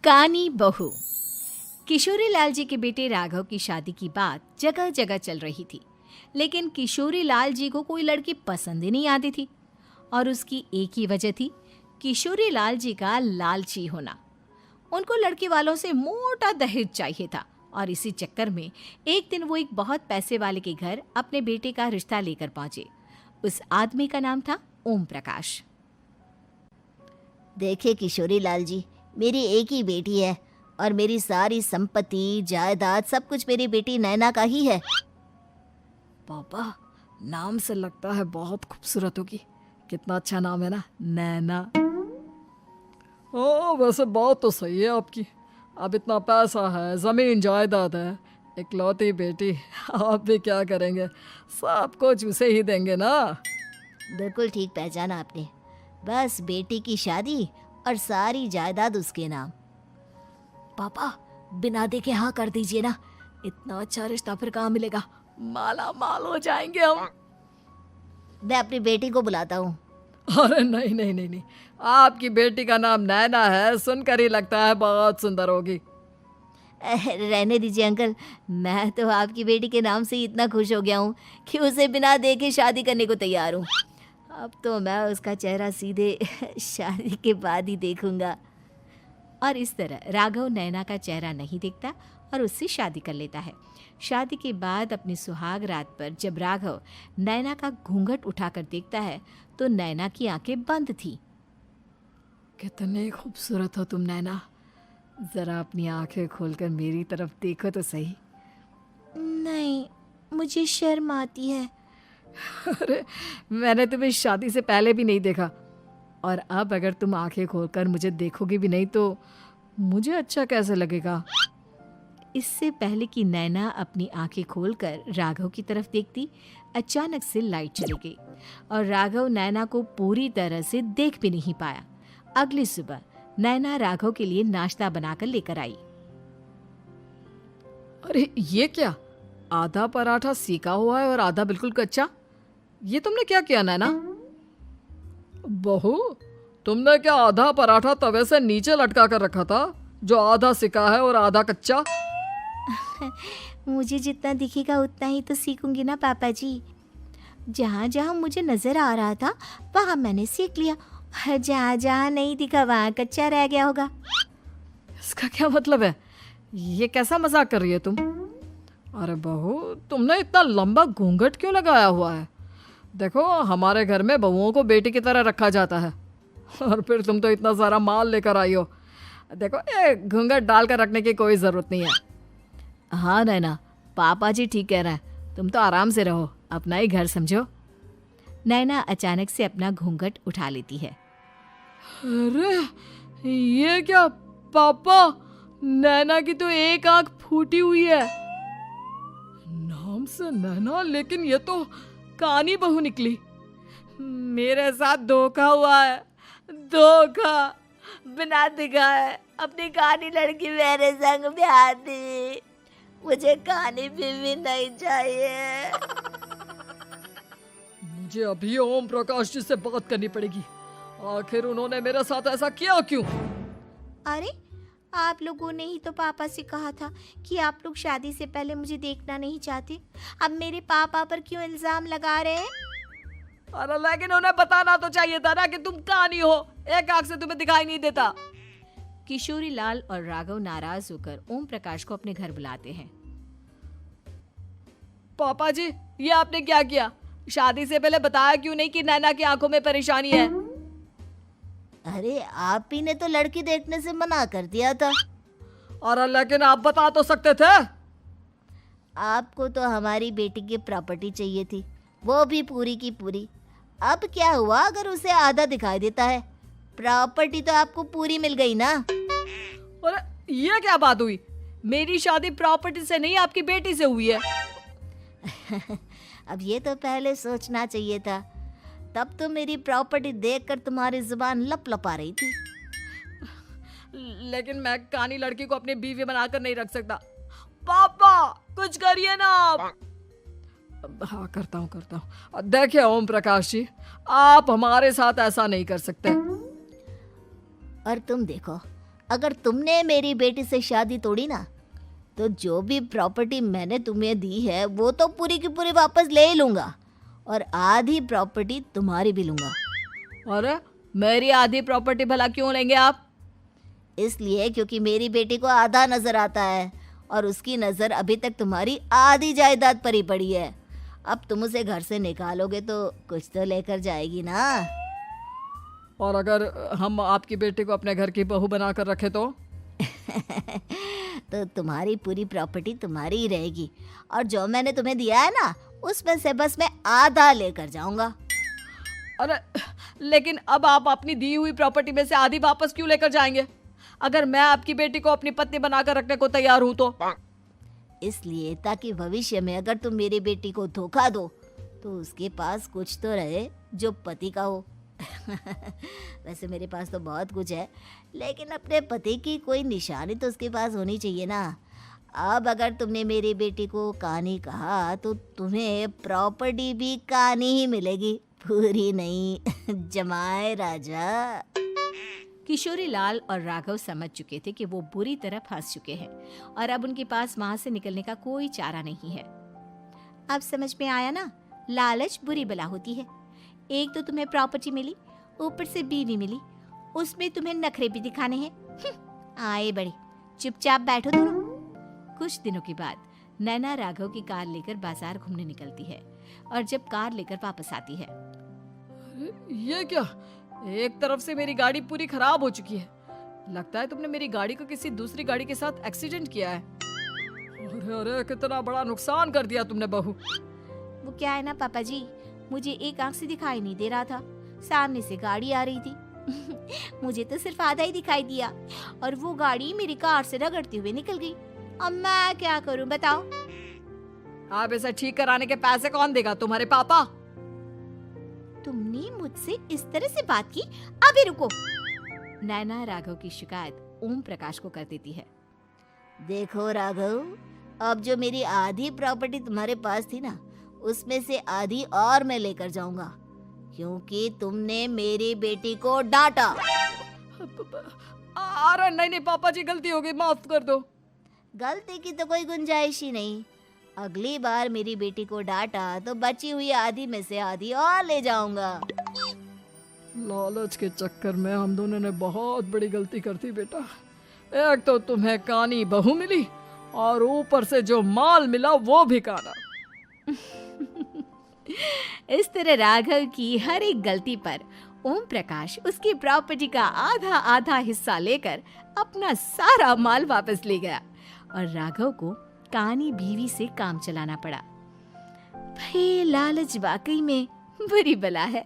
कानी बहू। किशोरी लाल जी के बेटे राघव की शादी की बात जगह जगह चल रही थी, लेकिन किशोरी लाल जी को कोई लड़की पसंद ही नहीं आती थी। और उसकी एक ही वजह थी, किशोरी लाल जी का लालची होना। उनको लड़की वालों से मोटा दहेज चाहिए था और इसी चक्कर में एक दिन वो एक बहुत पैसे वाले के घर अपने बेटे का रिश्ता लेकर पहुंचे। उस आदमी का नाम था ओम प्रकाश। देखे किशोरी लाल जी, मेरी एक ही बेटी है और मेरी सारी संपत्ति जायदाद सब कुछ मेरी बेटी नैना का ही है। पापा, नाम से लगता है बहुत खूबसूरत होगी। कितना अच्छा नाम है ना, नैना। ओ, वैसे बात तो सही है आपकी। अब इतना पैसा है, जमीन जायदाद है, इकलौती बेटी, आप भी क्या करेंगे? सब कुछ उसे ही देंगे ना। बिल्कुल ठीक पहचाना आपने। बस बेटी की शादी और सारी जायदाद उसके नाम। पापा, बिना देखे हाँ कर दीजिए ना। इतना अच्छा रिश्ता फिर कहाँ मिलेगा? माला माल हो जाएंगे हम। मैं अपनी बेटी को बुलाता हूँ। अरे नहीं नहीं नहीं नहीं, आपकी बेटी का नाम नैना है, सुनकर ही लगता है बहुत सुंदर होगी। रहने दीजिए अंकल, मैं तो आपकी बेटी के नाम से ही इतना खुश हो गया हूँ कि उसे बिना देखे शादी करने को तैयार हूँ। अब तो मैं उसका चेहरा सीधे शादी के बाद ही देखूंगा। और इस तरह राघव नैना का चेहरा नहीं देखता और उससे शादी कर लेता है। शादी के बाद अपनी सुहाग रात पर जब राघव नैना का घूंघट उठाकर देखता है तो नैना की आंखें बंद थी। कितनी खूबसूरत हो तुम नैना, जरा अपनी आंखें खोलकर मेरी तरफ देखो तो सही। नहीं, मुझे शर्म आती है। अरे, मैंने तुम्हें शादी से पहले भी नहीं देखा, और अब अगर तुम आंखें खोलकर मुझे देखोगी भी नहीं तो मुझे अच्छा कैसे लगेगा? इससे पहले कि नैना अपनी आंखें खोलकर राघव की तरफ देखती, अचानक से लाइट चली गई और राघव नैना को पूरी तरह से देख भी नहीं पाया। अगली सुबह नैना राघव के लिए नाश्ता बनाकर लेकर आई। अरे ये क्या, आधा पराठा सीका हुआ है और आधा बिल्कुल कच्चा। ये तुमने क्या किया नैना? बहू, तुमने क्या आधा पराठा तवे से नीचे लटका कर रखा था, जो आधा सिका है और आधा कच्चा? मुझे जितना दिखेगा उतना ही तो सीखूंगी ना पापा जी। जहाँ जहाँ मुझे नजर आ रहा था वहाँ मैंने सीख लिया, जहाँ जहाँ नहीं दिखा वहाँ कच्चा रह गया होगा। इसका क्या मतलब है? ये कैसा मजाक कर रही है तुम? अरे बहू, तुमने इतना लंबा घूंघट क्यों लगाया हुआ है? देखो, हमारे घर में बहुओं को बेटी की तरह रखा जाता है, और फिर तुम तो इतना सारा माल लेकर आई हो। देखो, ये घूंघट डालकर रखने की कोई ज़रूरत नहीं है। हाँ नैना, पापा जी ठीक कह रहे हैं, तुम तो आराम से रहो, अपना ही घर समझो। नैना अचानक से अपना घूंघट उठा लेती है। अरे ये क्या पापा, नैना की तो एक आंख फूटी हुई है। नाम से नैना, लेकिन ये तो कानी बहू निकली। मेरे साथ धोखा हुआ है, धोखा। बिना दिखाए अपनी कानी लड़की मेरे संग ब्याह दी। मुझे कानी बीवी नहीं चाहिए। मुझे अभी ओम प्रकाश जी से बात करनी पड़ेगी। आखिर उन्होंने मेरे साथ ऐसा किया क्यों? अरे, आप लोगों ने ही तो पापा से कहा था कि आप लोग शादी से पहले मुझे देखना नहीं चाहते। अब मेरे पापा पर क्यों इल्जाम लगा रहे हैं? अरे लेकिन उन्हें बताना तो चाहिए था ना कि तुम कानी हो, एक आंख से तुम्हें दिखाई नहीं देता। किशोरी लाल और राघव नाराज होकर ओम प्रकाश को अपने घर बुलाते हैं। पापा जी, ये आपने क्या किया? शादी से पहले बताया क्यों नहीं कि नैना की आंखों में परेशानी है? अरे, आप ही ने तो लड़की देखने से मना कर दिया था। अरे लेकिन आप बता तो सकते थे। आपको तो हमारी बेटी की प्रॉपर्टी चाहिए थी, वो भी पूरी की पूरी। अब क्या हुआ अगर उसे आधा दिखाई देता है? प्रॉपर्टी तो आपको पूरी मिल गई ना। अरे ये क्या बात हुई? मेरी शादी प्रॉपर्टी से नहीं, आपकी बेटी से हुई है। अब ये तो पहले सोचना चाहिए था, तब तो मेरी प्रॉपर्टी देखकर तुम्हारी जुबान लप लपा रही थी। लेकिन मैं कानी लड़की को अपनी बीवी बनाकर नहीं रख सकता। पापा, कुछ करिए ना आप। हाँ, करता हूँ। देखिए ओम प्रकाश जी, आप हमारे साथ ऐसा नहीं कर सकते। और तुम देखो, अगर तुमने मेरी बेटी से शादी तोड़ी ना, तो जो भी प्रॉपर्टी मैंने तुम्हें दी है वो तो पूरी की पूरी वापस ले ही लूँगा, और आधी प्रॉपर्टी तुम्हारी भी लूँगा। अरे मेरी आधी प्रॉपर्टी भला क्यों लेंगे आप? इसलिए क्योंकि मेरी बेटी को आधा नज़र आता है और उसकी नज़र अभी तक तुम्हारी आधी जायदाद पर ही पड़ी है। अब तुम उसे घर से निकालोगे तो कुछ तो लेकर जाएगी ना। और अगर हम आपकी बेटी को अपने घर की बहू बना कर रखे तो? तो तुम्हारी पूरी प्रॉपर्टी तुम्हारी ही रहेगी, और जो मैंने तुम्हें दिया है ना, उसमें से बस मैं आधा लेकर जाऊंगा। अरे लेकिन अब आप अपनी दी हुई प्रॉपर्टी में से आधी वापस क्यों लेकर जाएंगे? अगर मैं आपकी बेटी को अपनी पत्नी बनाकर रखने को तैयार हूं तो? इसलिए ताकि भविष्य में अगर तुम मेरी बेटी को धोखा दो तो उसके पास कुछ तो रहे जो पति का हो। वैसे मेरे पास तो बहुत कुछ है, लेकिन अपने पति की कोई निशानी तो उसके पास होनी चाहिए ना। अब अगर तुमने मेरी बेटी को कानी कहा तो तुम्हें प्रॉपर्टी भी कानी ही मिलेगी, पूरी नहीं। जमाए राजा। किशोरी लाल और राघव समझ चुके थे कि वो बुरी तरह फंस चुके हैं और अब उनके पास वहां से निकलने का कोई चारा नहीं है। अब समझ में आया ना, लालच बुरी बला होती है। एक तो तुम्हें प्रॉपर्टी मिली, ऊपर से बीवी मिली, उसमें तुम्हें नखरे भी दिखाने हैं। आए बड़े, चुपचाप बैठो दोनों। कुछ दिनों के बाद नैना राघव की कार लेकर बाजार घूमने निकलती है और जब कार लेकर वापस आती है, ये क्या? एक तरफ से मेरी गाड़ी पूरी खराब हो चुकी है। लगता है तुमने मेरी गाड़ी को किसी दूसरी गाड़ी के साथ एक्सीडेंट किया है। अरे अरे कितना बड़ा नुकसान कर दिया तुमने बहू। वो क्या है ना पापा जी, मुझे एक आंख से दिखाई नहीं दे रहा था, सामने से गाड़ी आ रही थी। मुझे तो सिर्फ आधा ही दिखाई दिया और वो गाड़ी मेरी कार से रगड़ते हुए निकल गई। अब मैं क्या करूं बताओ? आप इसे ठीक कराने के पैसे कौन देगा? तुम्हारे पापा? तुमने मुझसे इस तरह से बात की? अभी रुको। नैना राघव की शिकायत ओम प्रकाश को कर देती है। देखो राघव, अब जो मेरी आधी प्रॉपर्टी तुम्हारे पास थी ना, उसमें से आधी और मैं लेकर जाऊंगा, क्योंकि तुमने मेरी बेटी को डांटा। अरे नहीं नहीं पापा जी, गलती हो गई, माफ कर दो। गलती की तो कोई गुंजाइश ही नहीं। अगली बार मेरी बेटी को डांटा तो बची हुई आधी में से आधी और ले जाऊंगा। लालच के चक्कर में हम दोनों ने बहुत बड़ी गलती कर दी बेटा। एक तो तुम्हें कानी बहू मिली और ऊपर से जो माल मिला वो भी काना। इस तरह राघव की हर एक गलती पर ओम प्रकाश उसकी प्रॉपर्टी का आधा आधा हिस्सा लेकर अपना सारा माल वापस ले गया और राघव को कानी बीवी से काम चलाना पड़ा। भाई लालच वाकई में बुरी बला है।